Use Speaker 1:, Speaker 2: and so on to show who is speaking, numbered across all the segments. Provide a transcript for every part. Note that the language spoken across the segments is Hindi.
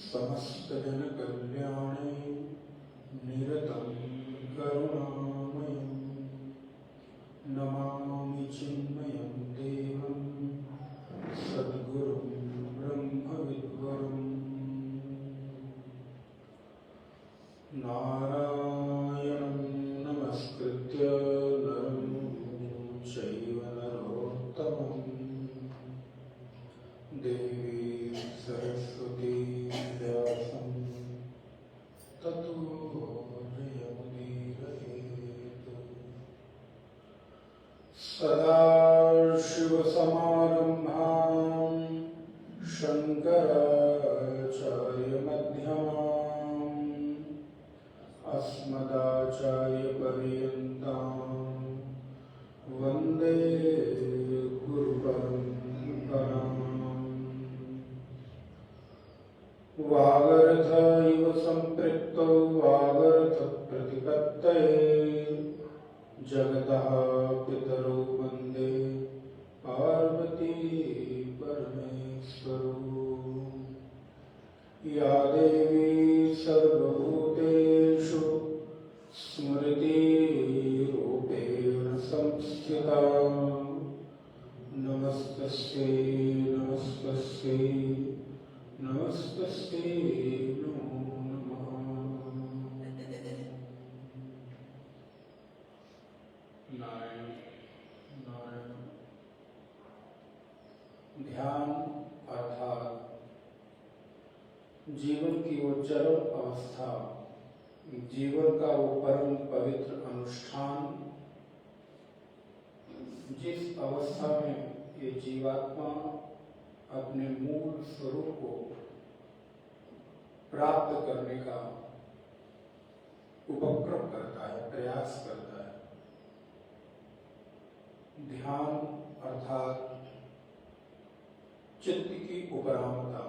Speaker 1: समस्त जन कल्याणे निरतं करुणामयं नमामि चिन्मयं देवं सद्गुरुं ब्रह्मविद्वरम् नारायणं नमस्कृत्य नरं चैव नरोत्तमं देवी सरस्वती व्यासं ततो जयमुदीरयेत्। सदाशिवसमारम्भां शङ्कराचार्यमध्यमाम् अस्मदाचार्यपर्यन्तां वन्दे गुरुपरम्पराम्। वागर्थ इव सम्पृक्तौ वागर्थ प्रतिपत्तये जगतः पितरौ वन्दे पार्वती परमेश्वरौ। या देवी सर्वभूतेषु स्मृतिरूपेण संस्थिता नमस्तस्यै नमस्तस्यै नमस्तस्यै नमो नमः। नारायण नारायण। ध्यान अर्थात जीवन की वो चरम अवस्था, जीवन का वो परम पवित्र अनुष्ठान जिस अवस्था में ये जीवात्मा अपने मूल स्वरूप को प्राप्त करने का उपक्रम करता है, प्रयास करता है। ध्यान अर्थात चित्त की उपरामता,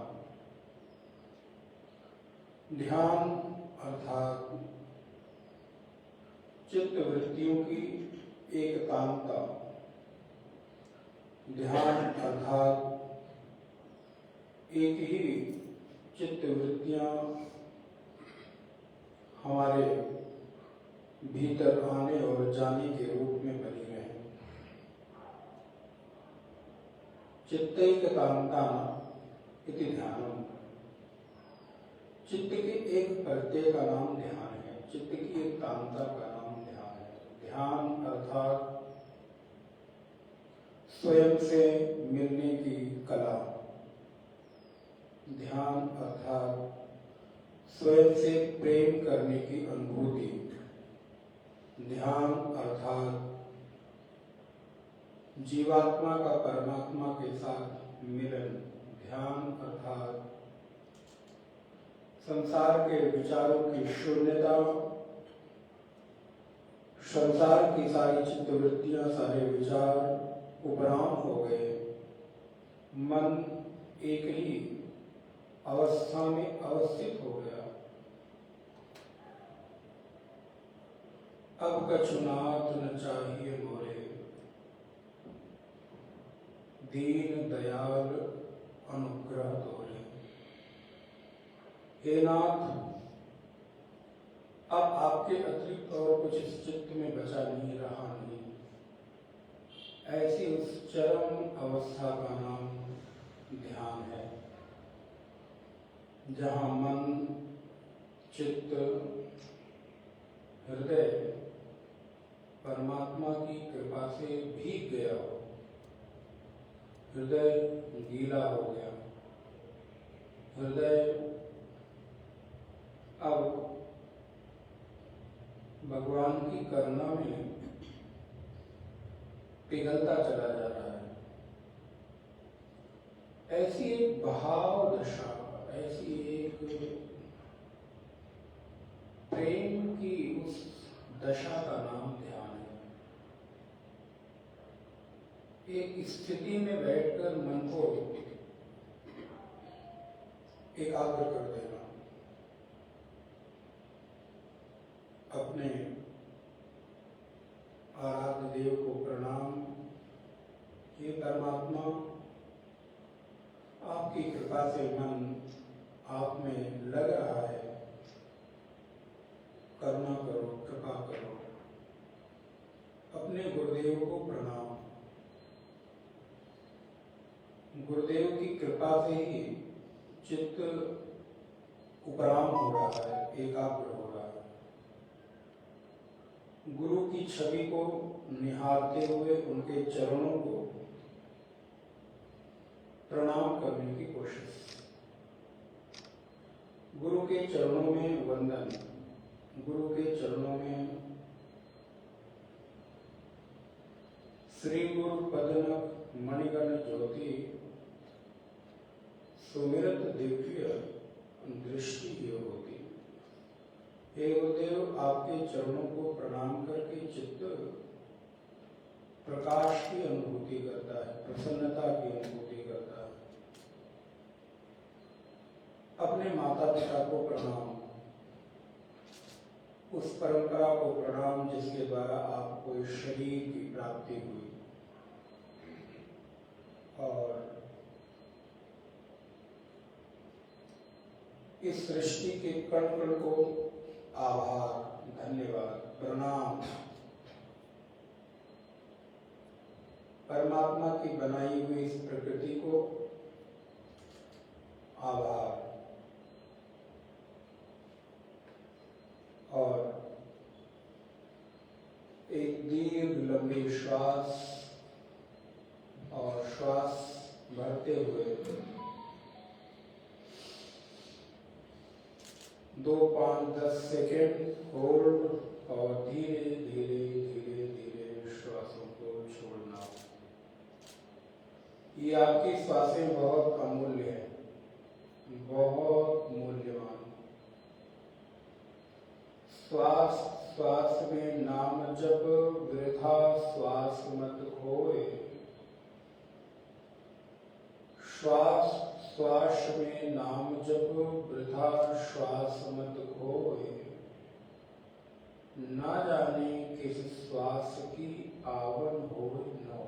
Speaker 1: ध्यान अर्थात चित्त वृत्तियों की एकतांता, ध्यान अर्थात एक ही चित्त वृत्तियां हमारे भीतर आने और जाने के रूप में बनी रहे। चित्तैकतान्तान इति ध्यानम्। चित्त के एक प्रत्यय का नाम ध्यान है, चित्त की एक कांता का नाम ध्यान है। ध्यान अर्थात स्वयं से मिलने की कला, ध्यान अर्थात स्वयं से प्रेम करने की अनुभूति, ध्यान अर्थात जीवात्मा का परमात्मा के साथ मिलन, ध्यान अर्थात संसार के विचारों की शून्यता, संसार की सारी चित्तवृत्तियां, सारे विचार उपराम हो गए, मन एक ही अवस्था में अवस्थित हो गया। अब कछुनाथ न चाहिए मोरे, दीन दयाल अनुग्रह तोरे। हे नाथ, अब आपके अतिरिक्त और कुछ इस चित्त में बचा नहीं रहा नहीं। ऐसी उस चरम अवस्था का नाम ध्यान है, जहाँ मन, चित्त, हृदय परमात्मा की कृपा से भीग गया हो, हृदय गीला हो गया, हृदय अब भगवान की करुणा में पिघलता चला जा रहा है। ऐसी एक भाव दशा, ऐसी एक प्रेम की उस दशा का नाम ध्यान है। एक स्थिति में बैठकर मन को एकाग्र कर देना, अपने आराध्य देव को प्रणाम। ये परमात्मा, आपकी कृपा से मन आप में लग रहा है, करुणा करो, कृपा करो। अपने गुरुदेव को प्रणाम। गुरुदेव की कृपा से ही चित्त उपराम हो रहा है, एकाग्र हो रहा है। गुरु की छवि को निहारते हुए उनके चरणों को प्रणाम करने की कोशिश। गुरु के चरणों में वंदन, गुरु के चरणों में श्री गुरु पदनक मणिगण ज्योति सुमिरत दिव्य दृष्टि होती। हे गुरुदेव, आपके चरणों को प्रणाम करके चित्त प्रकाश की अनुभूति करता है, प्रसन्नता की अनुभूति करता है। अपने माता पिता को प्रणाम, उस परंपरा को प्रणाम जिसके द्वारा आपको इस शरीर की प्राप्ति हुई, और इस सृष्टि के कण कण को आभार, धन्यवाद, प्रणाम। परमात्मा की बनाई हुई इस प्रकृति को आभार, और एक दीर्घ लंबी श्वास, और श्वास भरते हुए 2, 5, 10 सेकेंड होल्ड, और धीरे धीरे धीरे धीरे श्वासों को छोड़ना। ये आपकी श्वासें बहुत अमूल्य है, बहुत मूल्यवान। श्वास श्वास में नाम जप, वृथा श्वास मत खोए। श्वास श्वास में नाम जप, वृथा श्वास मत खोए। ना जाने किस श्वास की आवन हो न हो।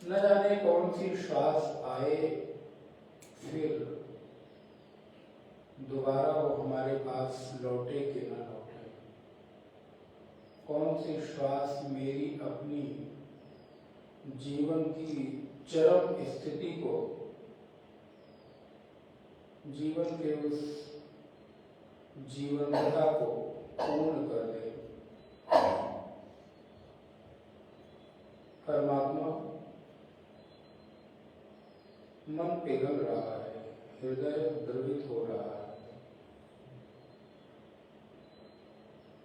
Speaker 1: न जाने कौन सी श्वास आए, फिर दोबारा वो हमारे पास लौटे कि न लौटे। कौन सी श्वास मेरी अपनी जीवन की चरम स्थिति को, जीवन के उस जीवनता को पूर्ण कर दे। परमात्मा, मन पिघल रहा है, हृदय द्रवित हो रहा है।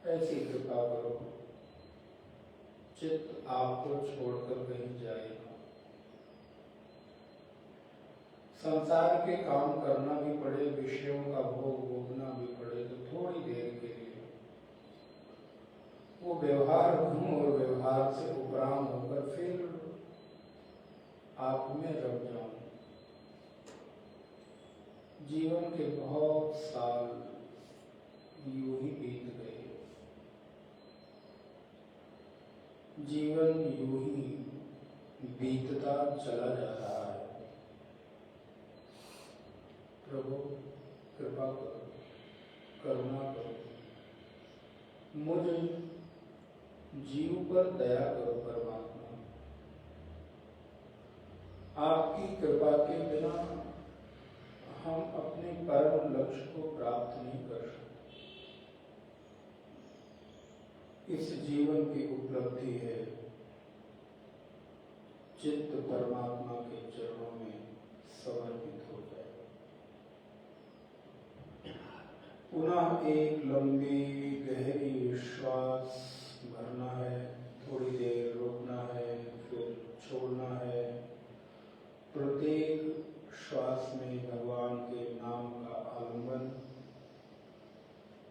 Speaker 1: ऐसी कृपा करो चित्त आपको छोड़कर कहीं जाएगा। संसार के काम करना भी पड़े, विषयों का भोग भोगना भी पड़े, तो थोड़ी देर के लिए वो व्यवहार और व्यवहार से उपराम होकर फिर आप में रम जाऊं। जीवन के बहुत साल यूं ही बीत गए, जीवन यूं ही बीतता चला जा रहा है। प्रभु कृपा करो, करुणा करो, मुझ जीव पर दया करो परमात्मा। आपकी कृपा के बिना हम अपने परम लक्ष्य को प्राप्त नहीं कर सकते। इस जीवन की उपलब्धि है चित्त परमात्मा के चरणों में समर्पित हो जाए। पुनः एक लंबी गहरी श्वास भरना है, थोड़ी देर रुकना है, फिर छोड़ना है। प्रत्येक श्वास में भगवान के नाम का आलिंगन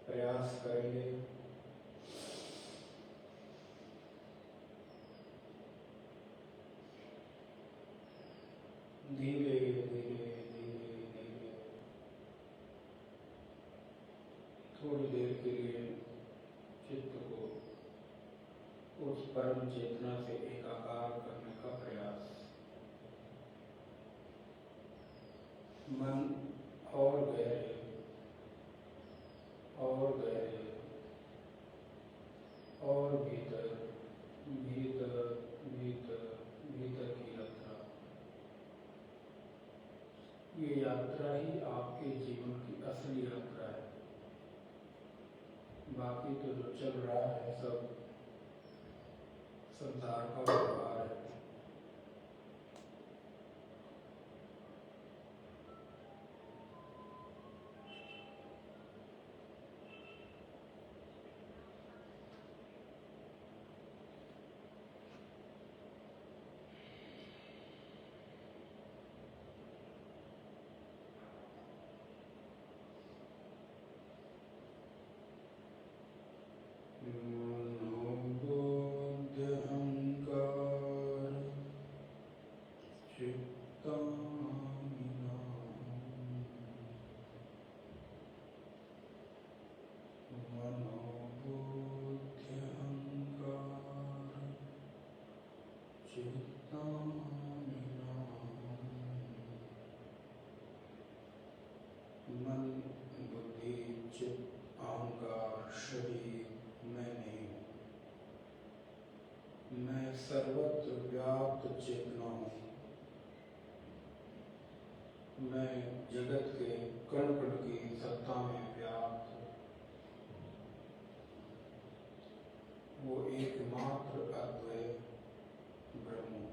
Speaker 1: प्रयास करेंगे। धीरे धीरे धीरे धीरे थोड़ी देर के लिए चित्त को उस परम चेतना से एकाकार करने का प्रयास। मन और गहरे और गहरे और भीतर भीतर भीतर भीतर की यात्रा। ये यात्रा ही आपके जीवन की असली यात्रा है। बाकी तो जो चल रहा है सब संसार का व्यवहार है। मन, बुद्धि, चित्त, अहंकार, शरीर मैं नहीं हूँ। मैं सर्वत्र व्याप्त चेतना हूँ। मैं जगत के कण कण की सत्ता में व्याप्त हूँ। वो एकमात्र अद्वय ब्रह्म हूँ।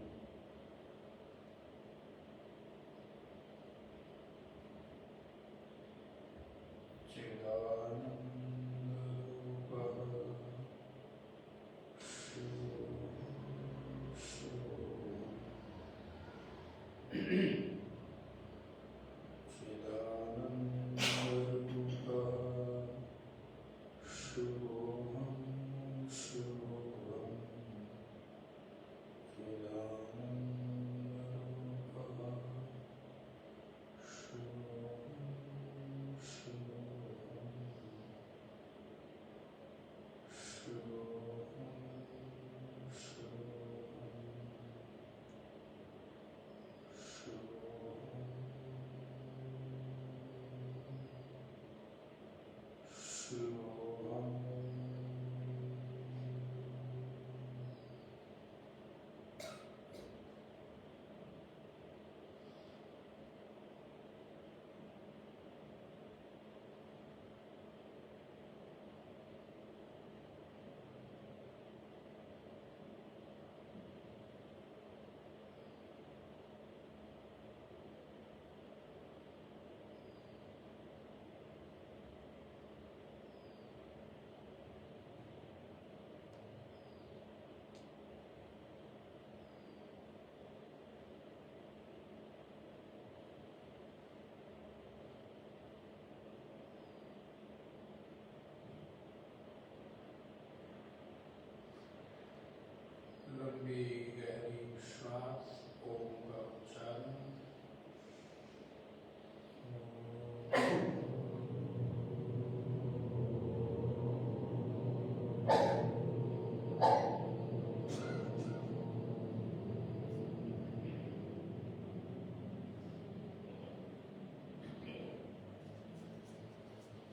Speaker 1: लंबी गहरी श्वास ओम का उच्चारण।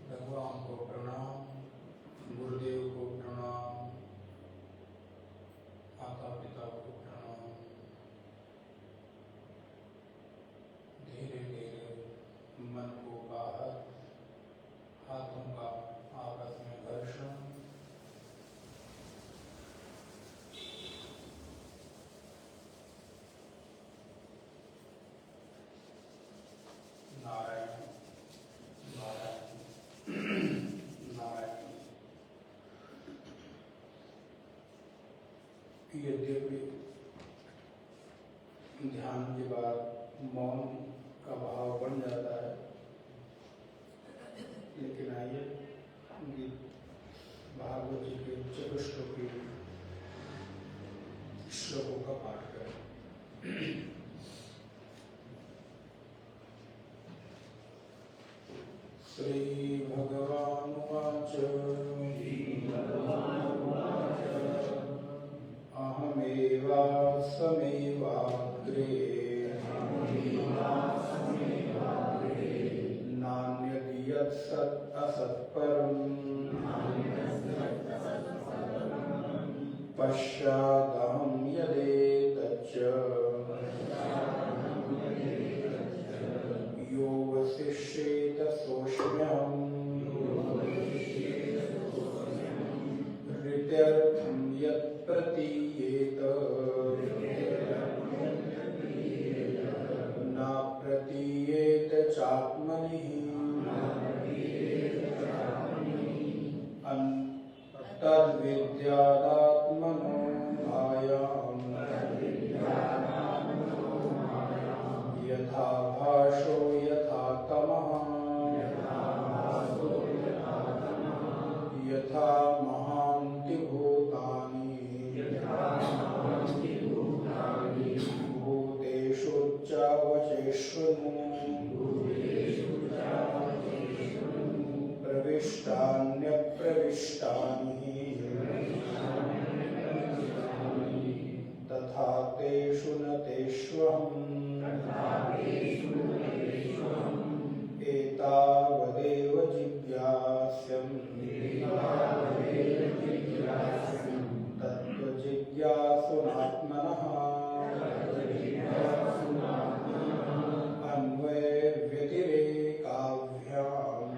Speaker 1: भगवान को प्रणाम, गुरुदेव को प्रणाम, माता पिता को प्रणाम। धीरे धीरे मन को बाहर, हाथों का आपस में घर्षण, नारायण नारायण नारायण। यद्यपि ध्यान के बाद मौन का भाव बन जाता है, लेकिन आइए भागवत जी के चतुश्लोकी श्लोकों का पाठ करें। श्री भगवान वाच अहमेवास्मैवाग्रे नान्यद् यत्सत् असत्परम् पश्चादहं यदेतच्च यो वसिष्येत सोऽस्म्यहम् ऋत्यर्थं यत् प्रतीयेत न प्रतीयेत चात्मनि तद्विद्यादात्मनो भायाम् यथा भासो यथा तमः यथा महान्ति भूतानि भूतेषु च वचेष्वनु प्रविष्टान्यप्रविष्टानि तथा तेषु न तेष्वहम् एतावदेव जिज्ञास्यम् तत्त्वजिज्ञासुनात्मनः अन्वये व्यतिरेकाभ्याम्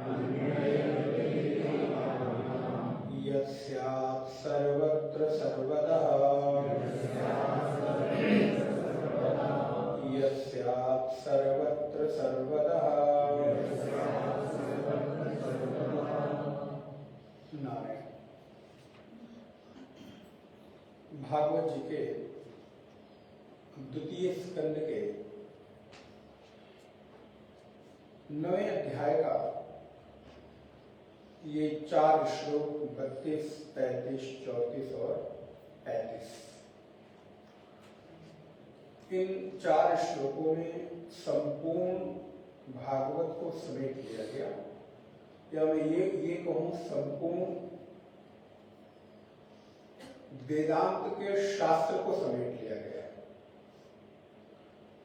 Speaker 1: यस्यात् सर्वत्र सर्वदा यस्यात् सर्वत्र सर्वदा नारायण। भागवत जी के द्वितीय स्कंद के 9वें अध्याय का ये 4 श्लोक 32, 33, 34 और 35। इन 4 श्लोकों में संपूर्ण भागवत को समेट लिया गया, या मैं ये कहूं संपूर्ण वेदांत के शास्त्र को समेट लिया गया।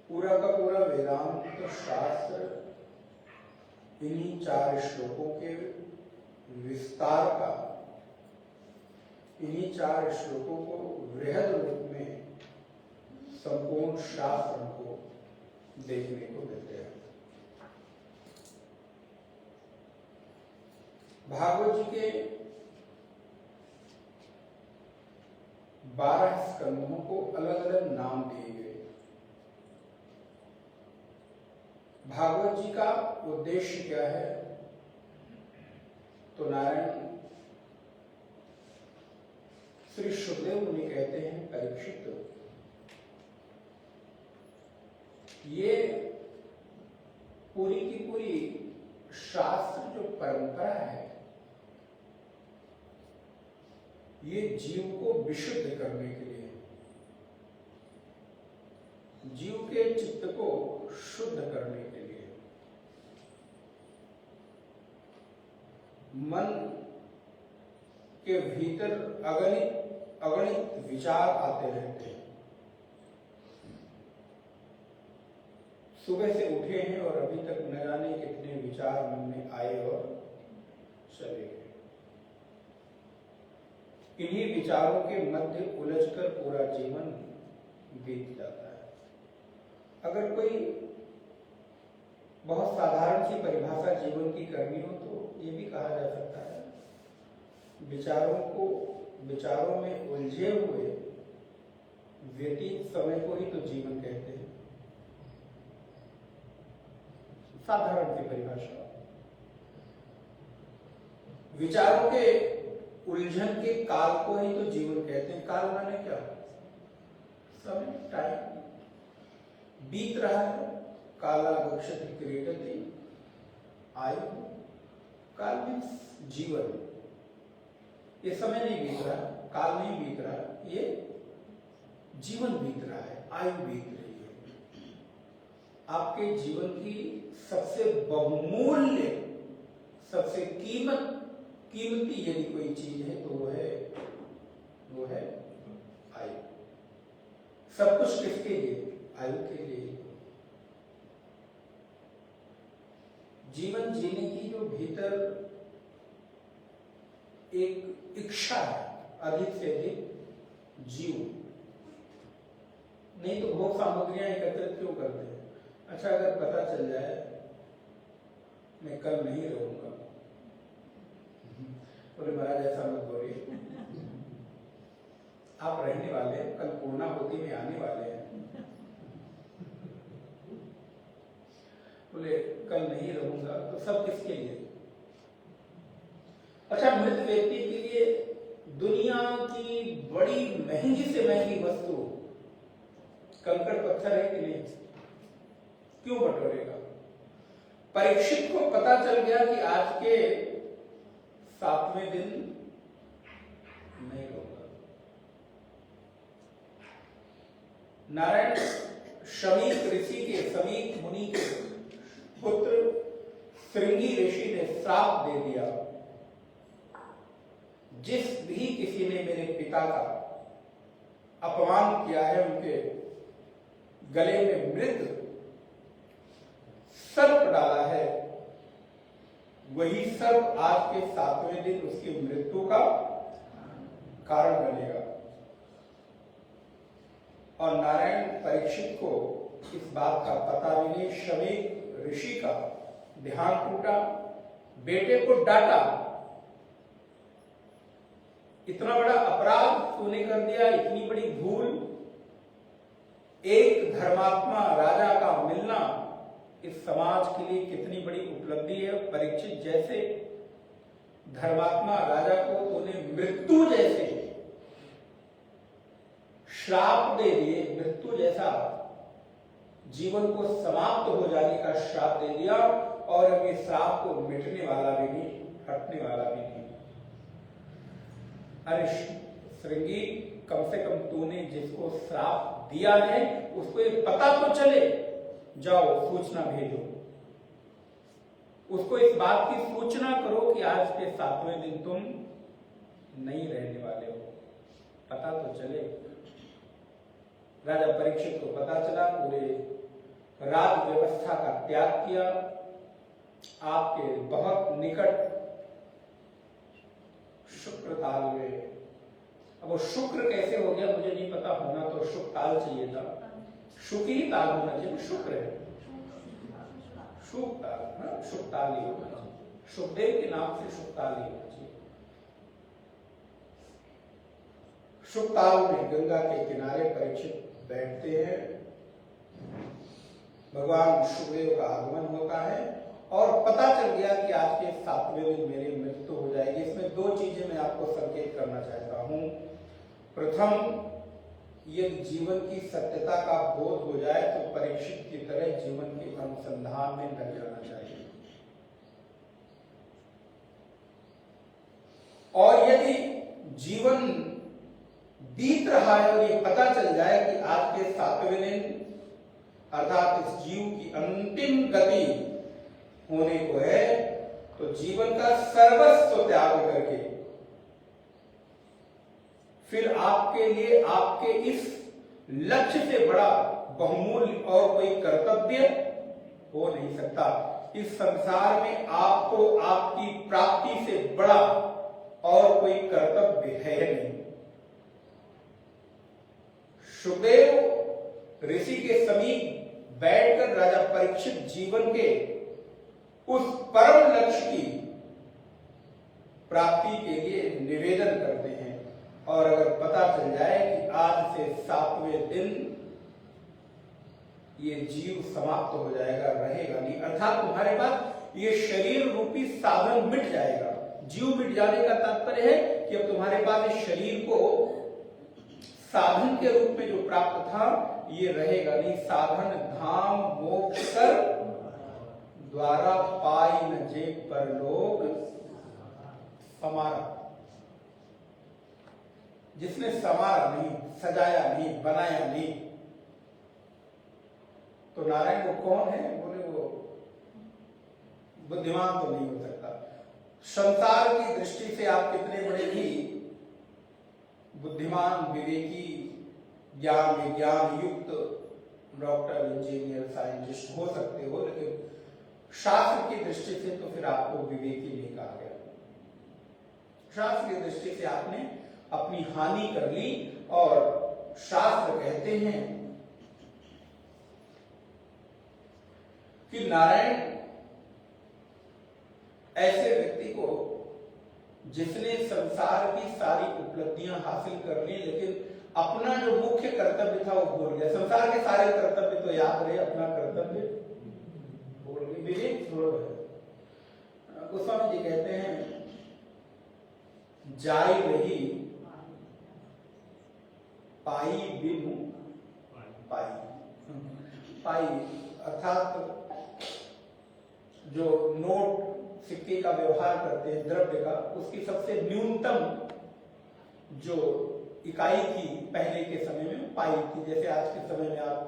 Speaker 1: पूरा का पूरा वेदांत शास्त्र इन्हीं 4 श्लोकों के विस्तार का, इन्हीं 4 श्लोकों को वृहद रूप में संपूर्ण शास्त्र को देखने को मिलते हैं। भागवत जी के 12 स्कंधों को अलग अलग नाम दिए गए। भागवत जी का उद्देश्य क्या है? तो नारायण श्री सुखदेव मुनि कहते हैं, परीक्षित, ये पूरी की पूरी शास्त्र जो परंपरा है, ये जीव को विशुद्ध करने के लिए, जीव के चित्त को शुद्ध करने के लिए मन के भीतर अगणित विचार आते रहते हैं। सुबह से उठे हैं और अभी तक न जाने कितने विचार मन में आए और चले गए। इन्हीं विचारों के मध्य उलझकर पूरा जीवन बीत जाता है। अगर कोई बहुत साधारण सी परिभाषा जीवन की करनी हो तो ये भी कहा जा सकता है, विचारों में उलझे हुए व्यतीत समय को ही तो जीवन कहते हैं। साधारण सी परिभाषा। विचारों के उलझन के काल को ही तो जीवन कहते हैं। काल माने क्या? समय, टाइम बीत रहा है। काला गच्छति क्रीडति, आयु। काल मीन्स जीवन। ये समय नहीं बीत रहा, काल नहीं बीत रहा, ये जीवन बीत रहा है, आयु बीत रही है। आपके जीवन की सबसे बहुमूल्य, सबसे कीमती यदि कोई चीज है तो वो है आयु। सब कुछ किसके लिए? आयु के लिए। जीवन जीने की जो भीतर एक इच्छा है, अधिक से अधिक जीव, नहीं तो भोग सामग्रियां एकत्रित क्यों करते हैं? अच्छा, अगर पता चल जाए मैं कल नहीं रहूंगा, बोले महाराज ऐसा मत बोलिए, आप रहने वाले हैं, कल पूर्णाहुति में आने वाले हैं। बोले कल नहीं रहूंगा तो सब किसके लिए? अच्छा, मृत व्यक्ति के लिए दुनिया की बड़ी महंगी से महंगी वस्तु कंकड़ पत्थर है कि नहीं? क्यों बटोरेगा? परीक्षित को पता चल गया कि आज के 7वें दिन नहीं होगा। नारायण समीक मुनि के पुत्र श्रृंगी ऋषि ने श्राप दे दिया, जिस भी किसी ने मेरे पिता का अपमान किया है, उनके गले में मृग सर्प डाला है, वही सर्प आज के 7वें दिन उसकी मृत्यु का कारण बनेगा। और नारायण परीक्षित को इस बात का पता भी नहीं। शमीक ऋषि का ध्यान टूटा, बेटे को डांटा, इतना बड़ा अपराध तूने कर दिया, इतनी बड़ी भूल। एक धर्मात्मा राजा का मिलना इस समाज के लिए कितनी बड़ी उपलब्धि है। परीक्षित जैसे धर्मात्मा राजा को तूने मृत्यु जैसे श्राप दे दिए, मृत्यु जैसा जीवन को समाप्त हो जाने का श्राप दे दिया, और अब ये श्राप को मिटने वाला भी नहीं, हटने वाला भी नहीं। अरे श्रृंगी, कम से कम तूने जिसको श्राप दिया है उसको ये पता तो चले, जाओ सूचना भेजो, उसको इस बात की सूचना करो कि आज के 7वें दिन तुम नहीं रहने वाले हो, पता तो चले। राजा परीक्षित को पता चला, पूरे राज व्यवस्था का त्याग किया, आपके बहुत निकट शुक्र ताल में। अब वो शुक्र कैसे हो गया मुझे नहीं पता, होना तो शुक्र ताल चाहिए था, शुक्र ही ताल होना चाहिए, शुक्र है शुक्र ताल, शुक्र ताल ही होना चाहिए, शुभदेव के नाम से शुक्र ताल ही होना चाहिए। शुक्र ताल में गंगा के किनारे परीक्षित बैठते हैं, भगवान शुभदेव का आगमन होता है और पता चल गया कि आज के 7वें दिन मेरी मृत्यु हो जाएगी। इसमें दो चीजें मैं आपको संकेत करना चाहता हूं। प्रथम, यदि जीवन की सत्यता का बोध हो जाए तो परीक्षित की तरह जीवन के अनुसंधान में लग जाना चाहिए, और यदि जीवन बीत रहा है और ये पता चल जाए कि आज के 7वें दिन अर्थात इस जीव की अंतिम गति होने को है, तो जीवन का सर्वस्व त्याग करके फिर आपके लिए आपके इस लक्ष्य से बड़ा बहुमूल्य और कोई कर्तव्य हो नहीं सकता। इस संसार में आपको आपकी प्राप्ति से बड़ा और कोई कर्तव्य है नहीं। सुखदेव ऋषि के समीप बैठकर राजा परीक्षित जीवन के उस परम लक्ष्य की प्राप्ति के लिए निवेदन करते हैं। और अगर पता चल जाए कि आज से 7वें दिन ये जीव समाप्त हो जाएगा, रहेगा नहीं, अर्थात तुम्हारे पास ये शरीर रूपी साधन मिट जाएगा। जीव मिट जाने का तात्पर्य है कि अब तुम्हारे पास इस शरीर को साधन के रूप में जो प्राप्त था ये रहेगा नहीं। साधन धाम मोक्ष कर द्वारा पाई न जे परलोक समारा। जिसने समारा नहीं, सजाया नहीं, बनाया नहीं, तो नारायण वो कौन है? बोले वो बुद्धिमान तो नहीं हो सकता। संसार की दृष्टि से आप कितने बड़े भी बुद्धिमान, विवेकी, ज्ञान विज्ञान युक्त डॉक्टर, इंजीनियर, साइंटिस्ट हो सकते हो, लेकिन शास्त्र की दृष्टि से तो फिर आपको विवेकी नहीं कहा गया। शास्त्र की दृष्टि से आपने अपनी हानि कर ली। और शास्त्र कहते हैं कि नारायण ऐसे व्यक्ति को जिसने संसार की सारी उपलब्धियां हासिल कर ली, लेकिन अपना जो मुख्य कर्तव्य था वो भूल गया। संसार के सारे कर्तव्य तो याद रहे, अपना कर्तव्य भूल गए। विवेक छोड़ गए। गोस्वामी जी कहते हैं जाई रही पाई बिनु पाई। पाई अर्थात जो नोट सिक्के का व्यवहार करते हैं, द्रव्य का, उसकी सबसे न्यूनतम जो इकाई थी पहले के समय में पाई थी। जैसे आज के समय में आप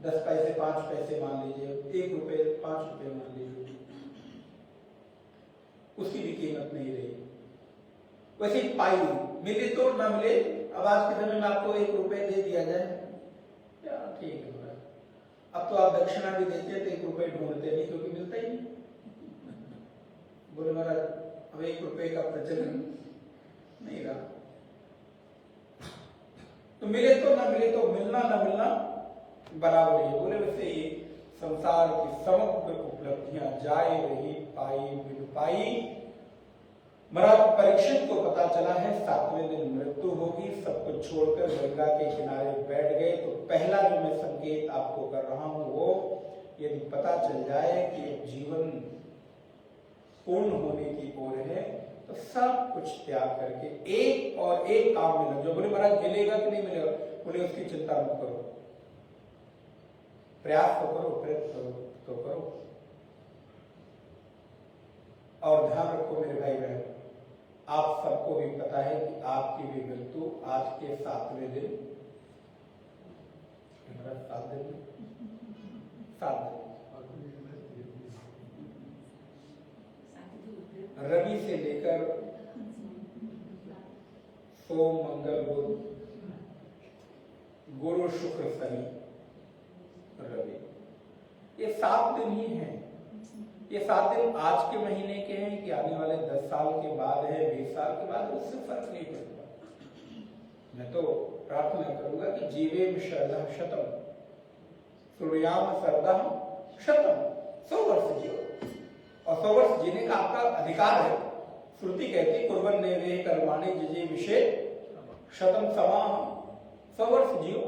Speaker 1: 10 पैसे 5 पैसे मान लीजिए, 1 रुपए 5 रुपए मान लीजिए, उसकी भी कीमत नहीं रही। वैसे पाई मिले तो ना मिले, अब आज के समय में आपको 1 रुपए दे दिया जाए, क्या ठीक है। अब तो आप दक्षिणा भी देते हैं तो 1 रुपए ढूंढते नहीं, क्योंकि मिलता ही नहीं। बोले महाराज अब 1 रुपए का प्रचलन नहीं रहा, तो मिले तो ना मिले तो मिलना ना मिलना बराबर है। बोले वैसे ये संसार की समग्र उपलब्धियां जाए रही पाई बिन पाई। महाराज परीक्षित को पता चला है 7वें दिन मृत्यु होगी, सब कुछ छोड़कर गंगा के किनारे बैठ गए। तो पहला जो मैं संकेत आपको कर रहा हूं वो, यदि पता चल जाए कि जीवन पूर्ण होने की ओर है, तो सब कुछ त्याग करके एक और एक काम में लग जाओ। बोले महाराज मिलेगा कि नहीं मिलेगा? बोले उसकी चिंता मत करो, प्रयास तो करो, प्रयत्न तो करो। और ध्यान रखो मेरे भाई बहन, आप सबको भी पता है कि आपकी भी मृत्यु आज के 7वें दिन, 7 दिन, रवि से लेकर सोम मंगल बुध गुरु शुक्र शनि रवि, ये 7 दिन ही हैं। ये 7 दिन आज के महीने के हैं कि आने वाले 10 साल के बाद है, 20 साल के बाद, उससे फर्क नहीं पड़ता। मैं तो प्रार्थना करूंगा कि जीवेम शरदः शतम सूर्याम शरदः शतम, 100 वर्ष जियो। और 100 वर्ष जीने का आपका अधिकार है। श्रुति कहती कुर्बन नैवे कर्माणि जिजे विषे शतम समाह, 100 वर्ष जियो।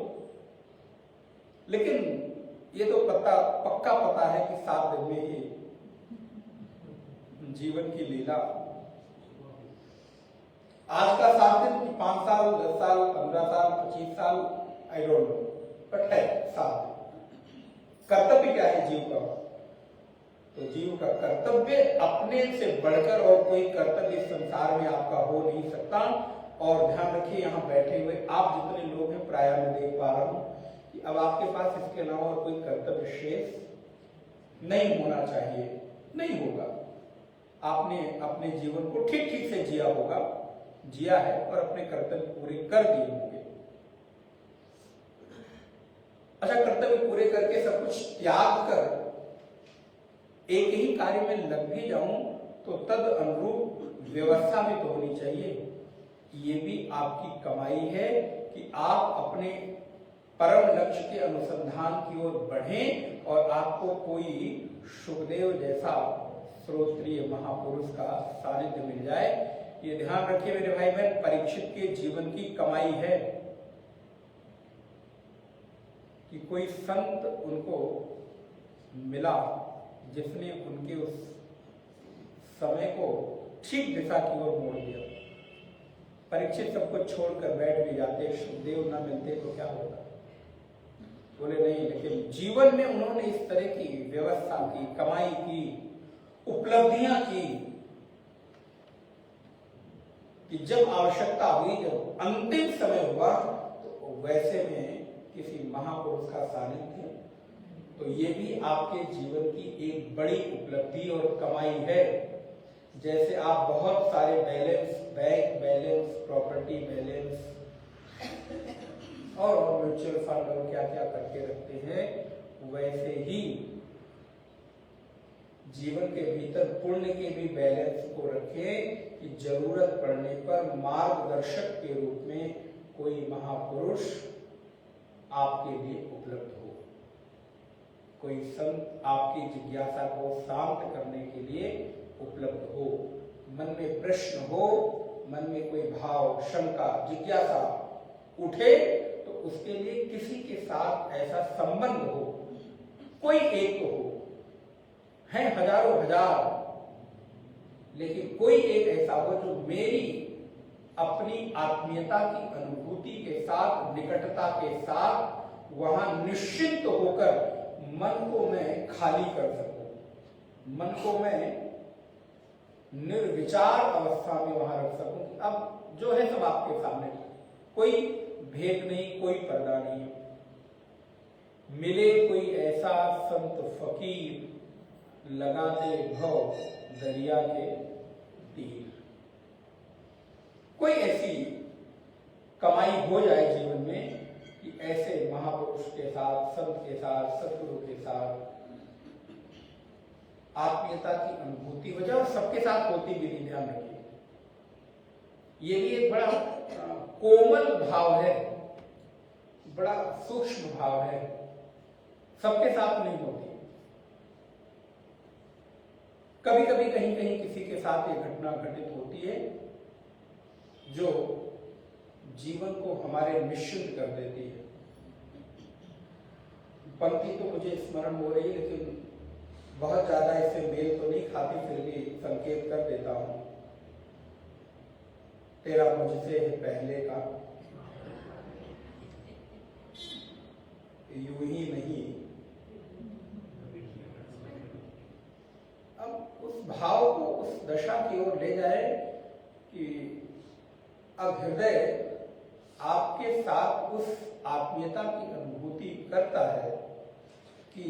Speaker 1: लेकिन ये तो पक्का पता है कि 7 दिन में ही जीवन की लीला। आज का 7 दिन 5 साल 10 साल 15 साल 25 साल आई डोंट नो, बट है 7 दिन। कर्तव्य क्या है जीव का? तो जीव का कर्तव्य अपने से बढ़कर और कोई कर्तव्य इस संसार में आपका हो नहीं सकता। और ध्यान रखिए, यहाँ बैठे हुए आप जितने लोग हैं, प्राय मैं देख पा रहा हूं कि अब आपके पास इसके अलावा और कोई कर्तव्य शेष नहीं होना चाहिए, नहीं होगा। आपने अपने जीवन को ठीक ठीक से जिया होगा, जिया है और अपने कर्तव्य पूरे कर दिए होंगे। अच्छा, कर्तव्य पूरे करके सब कुछ त्याग कर एक ही कार्य में लग भी जाऊं तो तद अनुरूप व्यवस्था भी तो होनी चाहिए। ये भी आपकी कमाई है कि आप अपने परम लक्ष्य के अनुसंधान की ओर बढ़ें और आपको कोई सुखदेव जैसा श्रोत्रिय महापुरुष का सानिध्य मिल जाए। ये ध्यान रखिए मेरे भाई बहन, परीक्षित के जीवन की कमाई है कि कोई संत उनको मिला जिसने उनके उस समय को ठीक दिशा की ओर मोड़ दिया। परीक्षित सबको छोड़कर बैठ भी जाते, सुखदेव ना मिलते तो क्या होता? बोले नहीं, लेकिन जीवन में उन्होंने इस तरह की व्यवस्था की, कमाई की, उपलब्धियां की कि जब आवश्यकता हुई, जब अंतिम समय हुआ तो वैसे में किसी महापुरुष का सानिध्य, तो ये भी आपके जीवन की एक बड़ी उपलब्धि और कमाई है। जैसे आप बहुत सारे balance, bank balance, property balance और म्यूचुअल फंड और क्या क्या करके रखते हैं, वैसे ही जीवन के भीतर पुण्य के भी बैलेंस को रखें कि जरूरत पड़ने पर मार्गदर्शक के रूप में कोई महापुरुष आपके लिए उपलब्ध हो, कोई संत आपकी जिज्ञासा को शांत करने के लिए उपलब्ध हो। मन में प्रश्न हो, मन में कोई भाव, शंका, जिज्ञासा उठे तो उसके लिए किसी के साथ ऐसा संबंध हो, कोई एक तो हो, हैं हजारों हजार, लेकिन कोई एक ऐसा हो जो मेरी अपनी आत्मीयता की अनुभूति के साथ, निकटता के साथ वहां निश्चिंत होकर मन को मैं खाली कर सकूं, मन को मैं निर्विचार अवस्था में वहां रख सकूं। अब जो है सब आपके सामने, कोई भेद नहीं, कोई पर्दा नहीं। मिले कोई ऐसा संत फकीर, लगा दे भव दरिया के तीर। कोई ऐसी कमाई हो जाए जीवन में कि ऐसे महापुरुष के साथ, संत के साथ, सदगुरु के साथ आत्मीयता की अनुभूति हो जाए, और सबके साथ होती भी नहीं, ध्यान रखिए। ये भी एक बड़ा कोमल भाव है, बड़ा सूक्ष्म भाव है, सबके साथ नहीं होती। कभी कभी कहीं कहीं किसी के साथ ये घटना घटित होती है जो जीवन को हमारे निश्चिंत कर देती है। पंक्ति तो मुझे स्मरण हो रही है, लेकिन बहुत ज्यादा इससे मेल तो नहीं खाती, फिर भी संकेत कर देता हूं। तेरा मुझसे है पहले का, यूं ही नहीं। अब उस भाव को उस दशा की ओर ले जाए कि अब हृदय आपके साथ उस आत्मीयता की अनुभूति करता है कि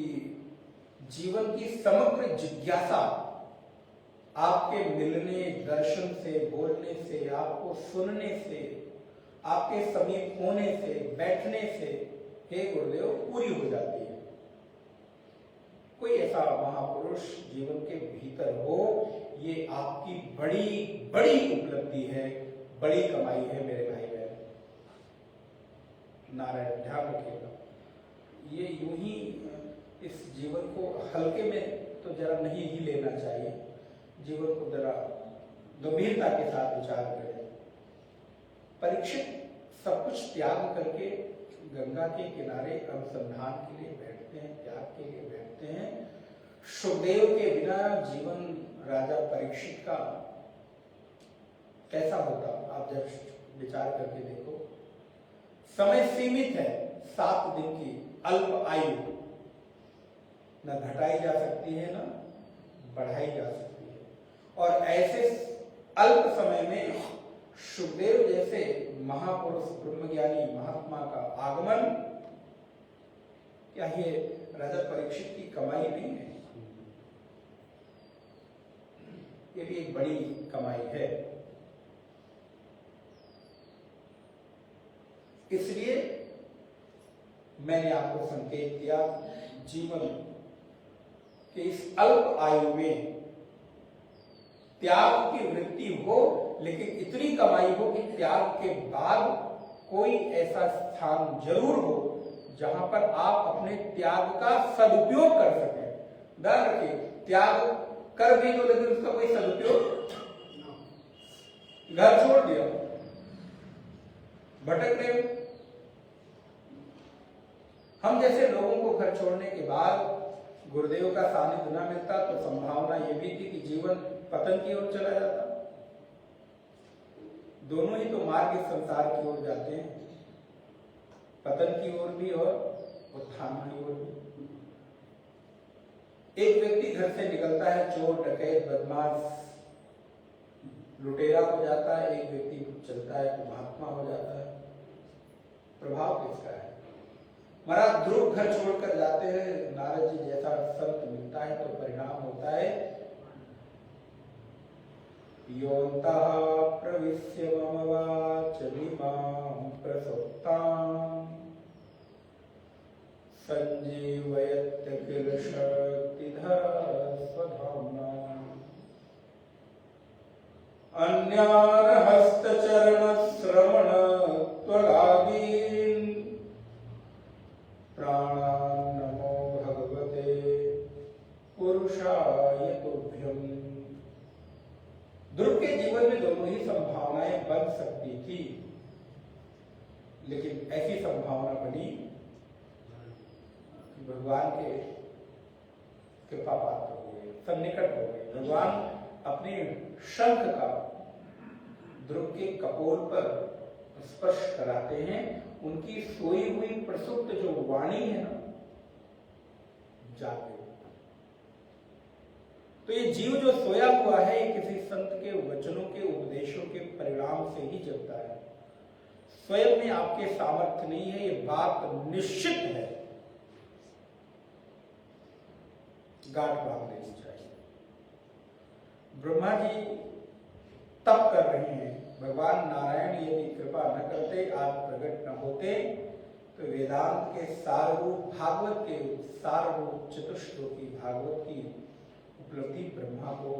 Speaker 1: जीवन की समग्र जिज्ञासा आपके मिलने, दर्शन से, बोलने से, आपको सुनने से, आपके समीप होने से, बैठने से, हे गुरुदेव, पूरी हो जाती है। कोई ऐसा महापुरुष जीवन के भीतर हो, ये आपकी बड़ी बड़ी उपलब्धि है, बड़ी कमाई है मेरे भाई बहन। नारायण, ध्यान रखिएगा। ये यूं ही इस जीवन को हल्के में तो जरा नहीं ही लेना चाहिए, जीवन को जरा गंभीरता के साथ विचार करें। परीक्षित सब कुछ त्याग करके गंगा के किनारे अनुसंधान के लिए बैठते हैं, त्याग के लिए बैठते हैं। सुखदेव के बिना जीवन राजा परीक्षित का कैसा होता, आप जब विचार करके देखो। समय सीमित है, 7 दिन की अल्प आयु, न घटाई जा सकती है न बढ़ाई जा सकती है। और ऐसे अल्प समय में सुखदेव जैसे महापुरुष, ब्रह्मज्ञानी महात्मा का आगमन क्या ये राजा परीक्षित की कमाई नहीं है? ये भी एक बड़ी कमाई है। इसलिए मैंने आपको संकेत दिया, जीवन के इस अल्प आयु में त्याग की वृत्ति हो, लेकिन इतनी कमाई हो कि त्याग के बाद कोई ऐसा स्थान जरूर हो जहां पर आप अपने त्याग का सदुपयोग कर सकें। ध्यान रखिए, त्याग कर भी दो लेकिन उसका कोई सदुपयोग, घर छोड़ दिया, भटक रहे हो। हम जैसे लोगों को घर छोड़ने के बाद गुरुदेव का सानिध्य न मिलता तो संभावना यह भी थी कि जीवन पतन की ओर चला जाता। दोनों ही तो मार्ग इस संसार की ओर जाते हैं, पतन की ओर भी और उत्थान की ओर भी। एक व्यक्ति घर से निकलता है, चोर, डकैत, बदमाश, लुटेरा हो जाता है। एक व्यक्ति चलता है तो महात्मा हो जाता है। प्रभाव किसका है? महाराज ध्रुव घर छोड़कर जाते हैं, नारद जी जैसा संत मिलता है तो परिणाम होता है योऽन्तः प्रविश्य मम वाचमिमां प्रसुप्तां संजीवयत्य किल शक्तिधरः स्वधाम्ना अन्यान् हस्तचरणश्रवण त्वगादीन् प्राणान् नमो भगवते पुरुषाय तुभ्यम्। ध्रुव के जीवन में दोनों ही संभावनाएं बन सकती थी, लेकिन ऐसी संभावना बनी भगवान के कृपा पात्र हो गए, सन्निकट हो गए। भगवान अपने शंख का ध्रुव के कपोल पर स्पर्श कराते हैं। उनकी सोई हुई प्रसुप्त जो वाणी है ना, जागे। तो ये जीव जो सोया हुआ है, ये किसी संत के वचनों के उपदेशों के परिणाम से ही जगता है। स्वयं में आपके सामर्थ्य नहीं है, ये बात निश्चित है। गांठ बांध लेनी चाहिए। ब्रह्मा जी तप कर रहे हैं, भगवान नारायण यदि कृपा न करते, आज प्रकट न होते, तो वेदांत के साररूप, भागवत के साररूप चतुश्लोकी भागवत की उपलब्धि ब्रह्मा को,